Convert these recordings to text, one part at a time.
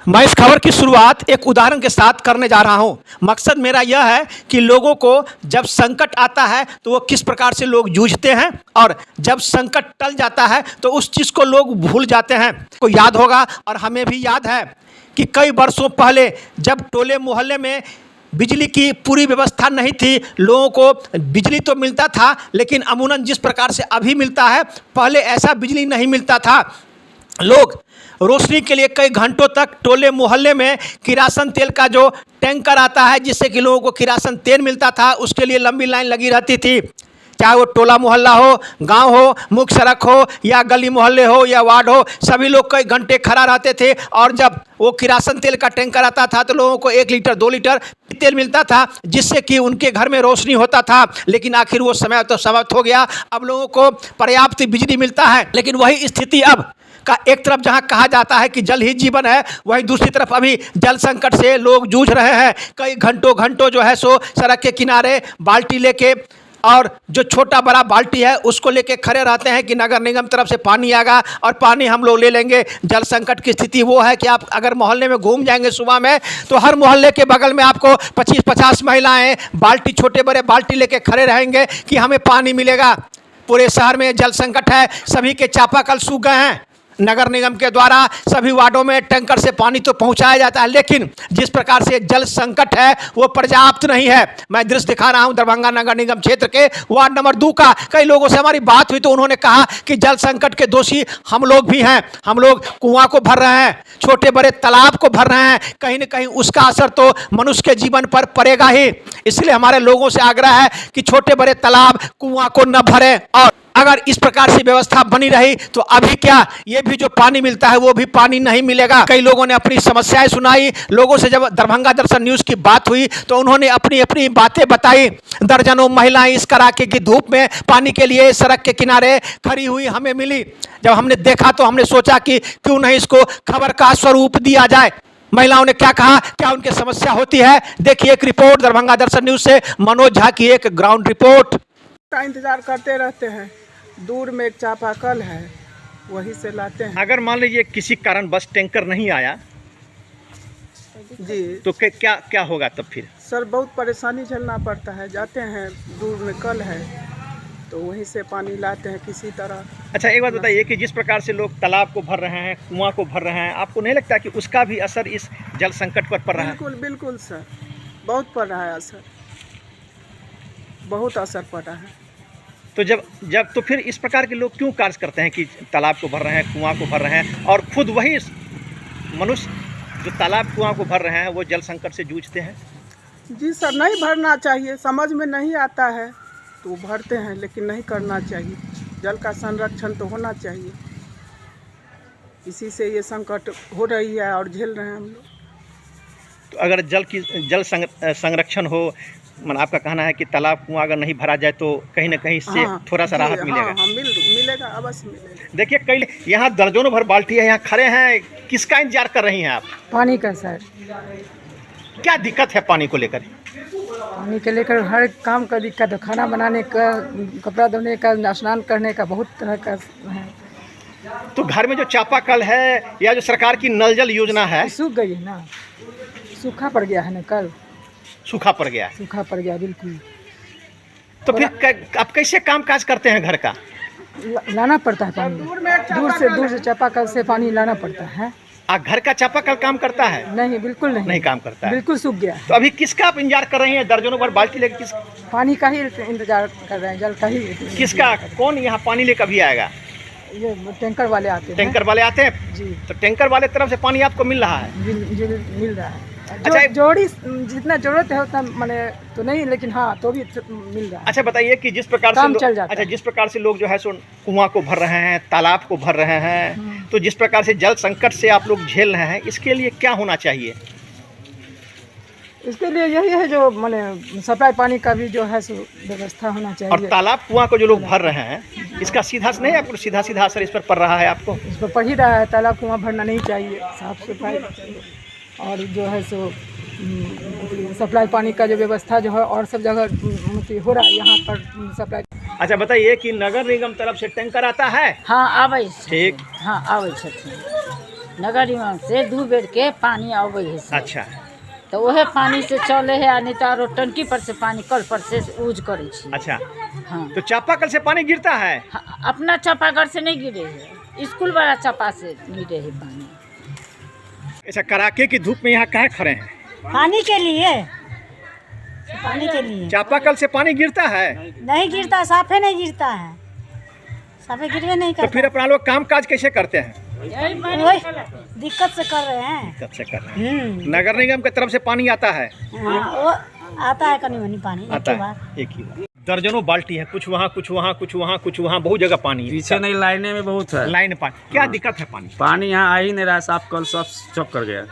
मैं इस खबर की शुरुआत एक उदाहरण के साथ करने जा रहा हूं। मकसद मेरा यह है कि लोगों को जब संकट आता है तो वो किस प्रकार से लोग जूझते हैं और जब संकट टल जाता है तो उस चीज़ को लोग भूल जाते हैं। को याद होगा और हमें भी याद है कि कई वर्षों पहले जब टोले मोहल्ले में बिजली की पूरी व्यवस्था नहीं थी, लोगों को बिजली तो मिलता था लेकिन अमूमन जिस प्रकार से अभी मिलता है, पहले ऐसा बिजली नहीं मिलता था। लोग रोशनी के लिए कई घंटों तक टोले मोहल्ले में किरासन तेल का जो टैंकर आता है जिससे कि लोगों को किरासन तेल मिलता था, उसके लिए लंबी लाइन लगी रहती थी। चाहे वो टोला मोहल्ला हो, गांव हो, मुख्य सड़क हो या गली मोहल्ले हो या वार्ड हो, सभी लोग कई घंटे खड़ा रहते थे। और जब वो किरासन तेल का टैंकर आता था तो लोगों को 1 लीटर 2 लीटर तेल मिलता था जिससे कि उनके घर में रोशनी होता था। लेकिन आखिर वो समय तो समाप्त हो गया। अब लोगों को पर्याप्त बिजली मिलता है, लेकिन वही स्थिति अब का एक तरफ जहां कहा जाता है कि जल ही जीवन है, वहीं दूसरी तरफ अभी जल संकट से लोग जूझ रहे हैं। कई घंटों घंटों जो है सो सड़क के किनारे बाल्टी लेके और जो छोटा बड़ा बाल्टी है उसको लेके खड़े रहते हैं कि नगर निगम तरफ से पानी आएगा और पानी हम लोग ले लेंगे। जल संकट की स्थिति वो है कि आप अगर मोहल्ले में घूम जाएंगे सुबह में तो हर मोहल्ले के बगल में आपको 25-50 महिलाएं बाल्टी, छोटे बड़े बाल्टी लेके खड़े रहेंगे कि हमें पानी मिलेगा। पूरे शहर में जल संकट है, सभी के चापाकल सूख गए हैं। नगर निगम के द्वारा सभी वार्डों में टैंकर से पानी तो पहुंचाया जाता है, लेकिन जिस प्रकार से जल संकट है वो पर्याप्त नहीं है। मैं दृश्य दिखा रहा हूं दरभंगा नगर निगम क्षेत्र के वार्ड नंबर 2 का। कई लोगों से हमारी बात हुई तो उन्होंने कहा कि जल संकट के दोषी हम लोग भी हैं। हम लोग कुआं को भर रहे हैं, छोटे बड़े तालाब को भर रहे हैं, कहीं ना कहीं उसका असर तो मनुष्य के जीवन पर पड़ेगा ही। इसलिए हमारे लोगों से आग्रह है कि छोटे बड़े तालाब, कुआं को न भरें। और अगर इस प्रकार से व्यवस्था बनी रही तो अभी क्या ये भी जो पानी मिलता है वो भी पानी नहीं मिलेगा। कई लोगों ने अपनी समस्याएं सुनाई। लोगों से जब दरभंगा दर्शन न्यूज की बात हुई तो उन्होंने अपनी अपनी बातें बताई। दर्जनों महिलाएं इस कड़ाके की धूप में पानी के लिए सड़क के किनारे खड़ी हुई हमें मिली। जब हमने देखा तो हमने सोचा कि क्यों नहीं इसको खबर का स्वरूप दिया जाए। महिलाओं ने क्या कहा, क्या उनकी समस्या होती है, देखिए एक रिपोर्ट दरभंगा दर्शन न्यूज से मनोज झा की एक ग्राउंड रिपोर्ट। का इंतजार करते रहते हैं। दूर में एक चापाकल है, वहीं से लाते हैं। अगर मान लीजिए किसी कारण बस टैंकर नहीं आया जी तो क्या क्या होगा तब फिर? सर बहुत परेशानी झेलना पड़ता है। जाते हैं, दूर में कल है तो वहीं से पानी लाते हैं किसी तरह। अच्छा एक बात बताइए कि जिस प्रकार से लोग तालाब को भर रहे हैं, कुआं को भर रहे हैं, आपको नहीं लगता कि उसका भी असर इस जल संकट पर पड़ रहा है? बिल्कुल बिल्कुल सर, बहुत पड़ रहा है असर, बहुत असर पड़ रहा है। तो जब तो फिर इस प्रकार के लोग क्यों कार्य करते हैं कि तालाब को भर रहे हैं, कुआं को भर रहे हैं, और खुद वही मनुष्य जो तालाब कुआं को भर रहे हैं वो जल संकट से जूझते हैं? जी सर, नहीं भरना चाहिए, समझ में नहीं आता है तो भरते हैं, लेकिन नहीं करना चाहिए। जल का संरक्षण तो होना चाहिए। इसी से ये संकट हो रही है और झेल रहे हैं हम लोग। तो अगर जल संरक्षण हो, मन आपका कहना है कि तालाब कुआं अगर नहीं भरा जाए तो कहीं ना कहीं इससे थोड़ा सा राहत मिलेगा? हाँ, मिलेगा, अवश्य मिलेगा। देखिए कई यहाँ दर्जनों भर बाल्टी है, यहाँ खड़े हैं, किसका इंतजार कर रही हैं आप? पानी का सर। क्या दिक्कत है पानी को लेकर? पानी के लेकर हर काम का दिक्कत है, खाना बनाने का, कपड़ा धोने का, स्नान करने का, बहुत तरह का है। तो घर में जो चापाकल है या जो सरकार की नल जल योजना है सूख गई है ना, सूखा पड़ गया है ना, कल सूखा पड़ गया है। सूखा पड़ गया बिल्कुल। तो फिर आप कैसे काम काज करते हैं घर का? लाना पड़ता है पानी, दूर से चापाकल से पानी लाना पड़ता है। घर का चापाकल काम करता है? नहीं, बिल्कुल नहीं काम करता है, बिल्कुल सूख गया। तो अभी किसका आप इंतजार कर रही हैं? दर्जनों भर बाल्टी लेकर पानी का ही इंतजार कर रहे हैं, जल का ही। किसका? कौन यहाँ पानी लेकर भी आएगा? ये टैंकर वाले आते हैं। टैंकर वाले आते हैं जी। तो टैंकर वाले तरफ से पानी आपको मिल रहा है? मिल रहा है। अच्छा, जोड़ी जितना जरूरत है उतना मैंने तो नहीं, लेकिन हाँ तो भी मिल रहा है। अच्छा बताइए कि जिस प्रकार काम से चल जाता है। जिस प्रकार से लोग जो है सो कुआं को भर रहे हैं, तालाब को भर रहे हैं, तो जिस प्रकार से जल संकट से आप लोग झेल रहे हैं, इसके लिए क्या होना चाहिए? इसके लिए यही है जो मैंने सप्लाई पानी का भी जो है सो व्यवस्था होना चाहिए। और तालाब कुआं को जो लोग भर रहे हैं, इसका सीधा नहीं, आपको सीधा असर इस पर पड़ रहा है? आपको इस पर पड़ ही रहा है। तालाब कुआं भरना नहीं चाहिए, साफ सफाई और जो है सो सप्लाई पानी का जो व्यवस्था जो है और सब जगह हो रहा है, यहाँ पर सप्लाई। अच्छा बताइए कि नगर निगम तरफ से टैंकर आता है? हाँ आवे ठीक, हाँ आवे छथिन। नगर निगम से 2 बेर के पानी आवे है सर। अच्छा, तो वह पानी से चले है आ नहीं तो आरो टंकी पर से पानी कल पर से यूज करे छी। अच्छा। हाँ। तो चापाकल से पानी गिरता है? हाँ, अपना चापाघर से नहीं गिरे है, स्कूल वाला चापा से गिरे है पानी। अच्छा, कड़ाके की धूप में यहाँ काहे खड़े हैं? पानी के लिए, पानी के लिए। चापाकल से पानी गिरता है? नहीं गिरता, साफे नहीं गिरता है, साफे गिरवे नहीं तो करता। फिर अपना लोग काम काज कैसे करते हैं? वही दिक्कत से कर रहे हैं। दिक्कत से कर रहे हैं। नगर निगम की तरफ से पानी आता है? हाँ, वो आता है कनी मनी पानी आता एक है, बार। एक ही बार। दर्जनों बाल्टी है, कुछ वहाँ कुछ वहाँ कुछ वहाँ कुछ वहाँ, बहुत जगह पानी है। पीछे नहीं, लाइने में बहुत है लाइन पानी। क्या दिक्कत है पानी? पानी यहाँ आ ही नहीं रहा, साफ कल सब चौक कर गया,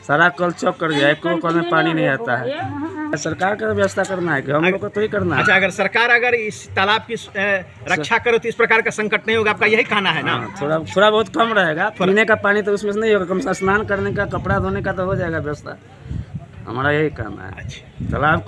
सारा कल चौक कर गया, एक कल में पानी नहीं आता है। सरकार का व्यवस्था करना है कि हम लोग को तो ही करना है। अच्छा, अगर सरकार अगर इस तालाब की रक्षा करे तो इस प्रकार का संकट नहीं होगा, आपका यही कहना है ना? हाँ, थोड़ा बहुत कम रहेगा, पीने का पानी तो उसमें से नहीं होगा, कम से स्नान करने का, कपड़ा धोने का तो हो जाएगा व्यवस्था, हमारा यही कहना है। अच्छा। तालाब को